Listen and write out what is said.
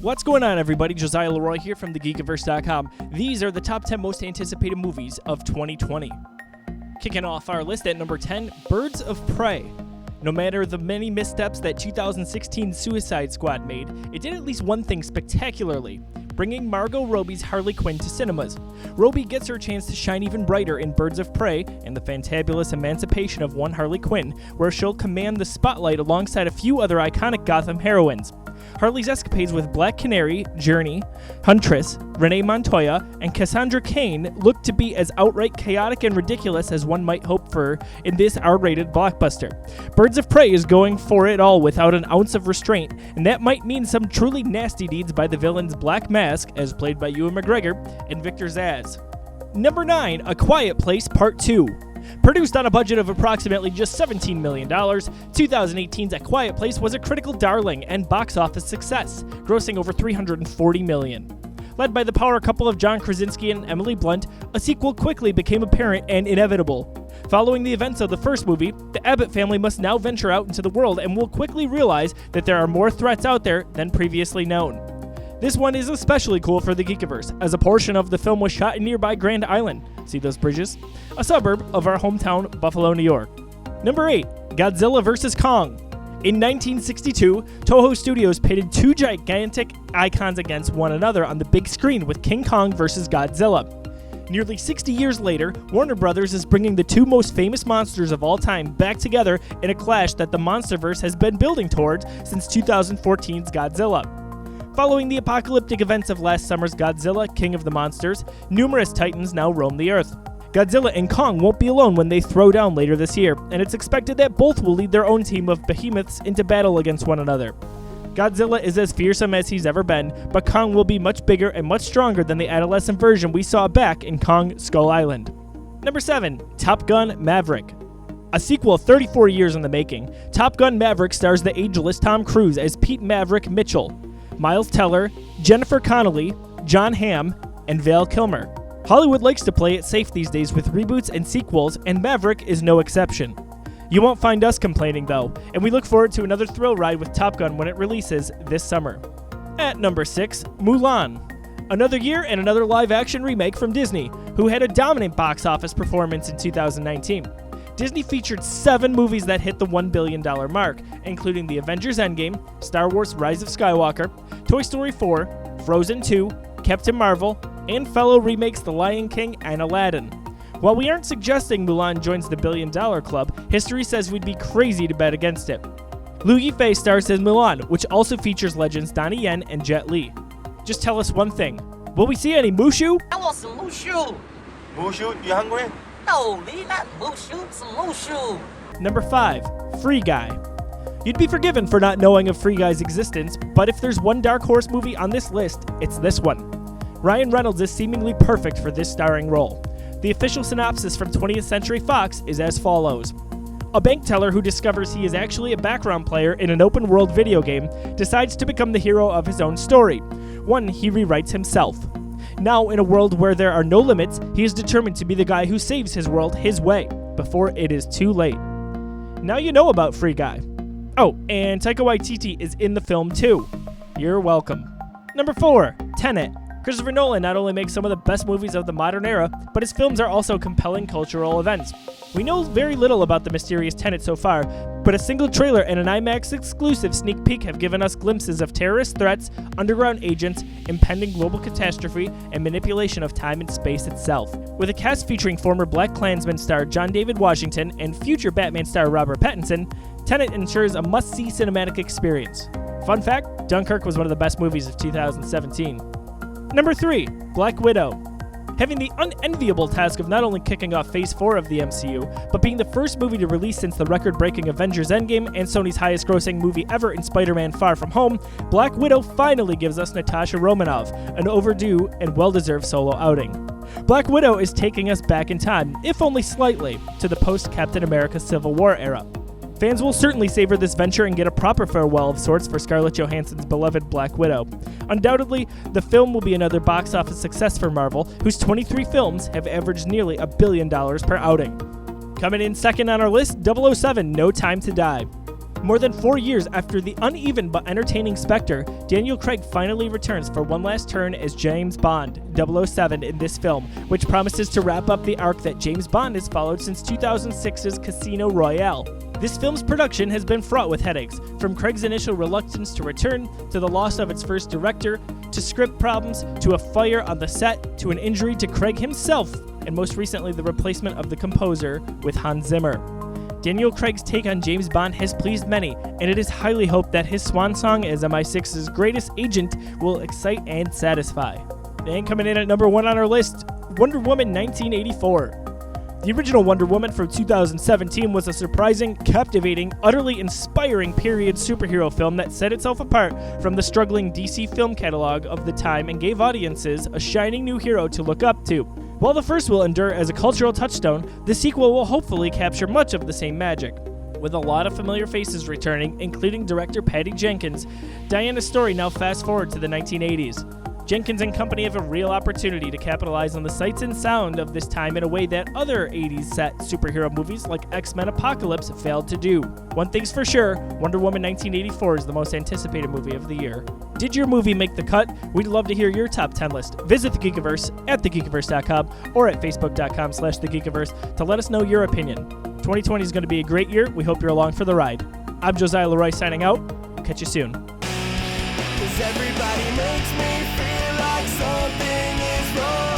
What's going on, everybody? Josiah Leroy here from thegeekiverse.com. These are the top 10 most anticipated movies of 2020. Kicking off our list at number 10, Birds of Prey. No matter the many missteps that 2016 Suicide Squad made, it did at least one thing spectacularly, bringing Margot Robbie's Harley Quinn to cinemas. Robbie gets her chance to shine even brighter in Birds of Prey and the fantabulous emancipation of one Harley Quinn, where she'll command the spotlight alongside a few other iconic Gotham heroines. Harley's escapades with Black Canary, Journey, Huntress, Renee Montoya, and Cassandra Cain look to be as outright chaotic and ridiculous as one might hope for in this R-rated blockbuster. Birds of Prey is going for it all without an ounce of restraint, and that might mean some truly nasty deeds by the villains Black Mask, as played by Ewan McGregor, and Victor Zsasz. Number 9, A Quiet Place Part 2. Produced on a budget of approximately just $17 million, 2018's A Quiet Place was a critical darling and box office success, grossing over $340 million. Led by the power couple of John Krasinski and Emily Blunt, a sequel quickly became apparent and inevitable. Following the events of the first movie, the Abbott family must now venture out into the world and will quickly realize that there are more threats out there than previously known. This one is especially cool for the Geekiverse, as a portion of the film was shot in nearby Grand Island. See those bridges? A suburb of our hometown, Buffalo, New York. Number 8, Godzilla vs. Kong. In 1962, Toho Studios pitted two gigantic icons against one another on the big screen with King Kong vs. Godzilla. Nearly 60 years later, Warner Brothers is bringing the two most famous monsters of all time back together in a clash that the Monsterverse has been building towards since 2014's Godzilla. Following the apocalyptic events of last summer's Godzilla, King of the Monsters, numerous titans now roam the earth. Godzilla and Kong won't be alone when they throw down later this year, and it's expected that both will lead their own team of behemoths into battle against one another. Godzilla is as fearsome as he's ever been, but Kong will be much bigger and much stronger than the adolescent version we saw back in Kong Skull Island. Number 7, Top Gun Maverick. A sequel 34 years in the making, Top Gun Maverick stars the ageless Tom Cruise as Pete Maverick Mitchell, Miles Teller, Jennifer Connelly, John Hamm, and Val Kilmer. Hollywood likes to play it safe these days with reboots and sequels, and Maverick is no exception. You won't find us complaining though, and we look forward to another thrill ride with Top Gun when it releases this summer. At number 6, Mulan. Another year and another live-action remake from Disney, who had a dominant box office performance in 2019. Disney featured 7 movies that hit the $1 billion mark, including The Avengers Endgame, Star Wars Rise of Skywalker, Toy Story 4, Frozen 2, Captain Marvel, and fellow remakes The Lion King and Aladdin. While we aren't suggesting Mulan joins the $1 billion club, history says we'd be crazy to bet against it. Liu Yifei stars as Mulan, which also features legends Donnie Yen and Jet Li. Just tell us one thing. Will we see any Mushu? I want some Mushu. Mushu, you hungry? No, me not Mushu, some Mushu. Number 5, Free Guy. You'd be forgiven for not knowing of Free Guy's existence, but if there's one dark horse movie on this list, it's this one. Ryan Reynolds is seemingly perfect for this starring role. The official synopsis from 20th Century Fox is as follows. A bank teller who discovers he is actually a background player in an open-world video game decides to become the hero of his own story, one he rewrites himself. Now, in a world where there are no limits, he is determined to be the guy who saves his world his way, before it is too late. Now you know about Free Guy. Oh, and Taika Waititi is in the film too. You're welcome. Number 4, Tennant. Christopher Nolan not only makes some of the best movies of the modern era, but his films are also compelling cultural events. We know very little about the mysterious Tennant so far, but a single trailer and an IMAX exclusive sneak peek have given us glimpses of terrorist threats, underground agents, impending global catastrophe, and manipulation of time and space itself. With a cast featuring former Black Klansman star John David Washington and future Batman star Robert Pattinson, Tennant ensures a must-see cinematic experience. Fun fact, Dunkirk was one of the best movies of 2017. Number 3, Black Widow. Having the unenviable task of not only kicking off Phase 4 of the MCU, but being the first movie to release since the record-breaking Avengers Endgame and Sony's highest-grossing movie ever in Spider-Man Far From Home, Black Widow finally gives us Natasha Romanoff, an overdue and well-deserved solo outing. Black Widow is taking us back in time, if only slightly, to the post-Captain America Civil War era. Fans will certainly savor this venture and get a proper farewell of sorts for Scarlett Johansson's beloved Black Widow. Undoubtedly, the film will be another box office success for Marvel, whose 23 films have averaged nearly $1 billion per outing. Coming in second on our list, 007 No Time to Die. More than 4 years after the uneven but entertaining Spectre, Daniel Craig finally returns for one last turn as James Bond, 007 in this film, which promises to wrap up the arc that James Bond has followed since 2006's Casino Royale. This film's production has been fraught with headaches, from Craig's initial reluctance to return, to the loss of its first director, to script problems, to a fire on the set, to an injury to Craig himself, and most recently the replacement of the composer with Hans Zimmer. Daniel Craig's take on James Bond has pleased many, and it is highly hoped that his swan song as MI6's greatest agent will excite and satisfy. And coming in at number 1 on our list, Wonder Woman 1984. The original Wonder Woman from 2017 was a surprising, captivating, utterly inspiring period superhero film that set itself apart from the struggling DC film catalog of the time and gave audiences a shining new hero to look up to. While the first will endure as a cultural touchstone, the sequel will hopefully capture much of the same magic. With a lot of familiar faces returning, including director Patty Jenkins, Diana's story now fast forward to the 1980s. Jenkins and company have a real opportunity to capitalize on the sights and sound of this time in a way that other 80s set superhero movies like X-Men Apocalypse failed to do. One thing's for sure, Wonder Woman 1984 is the most anticipated movie of the year. Did your movie make the cut? We'd love to hear your top 10 list. Visit the Geekiverse at thegeekiverse.com or at facebook.com/thegeekiverse to let us know your opinion. 2020 is going to be a great year. We hope you're along for the ride. I'm Josiah Leroy signing out. We'll catch you soon. 'Cause everybody makes me feel like something is wrong.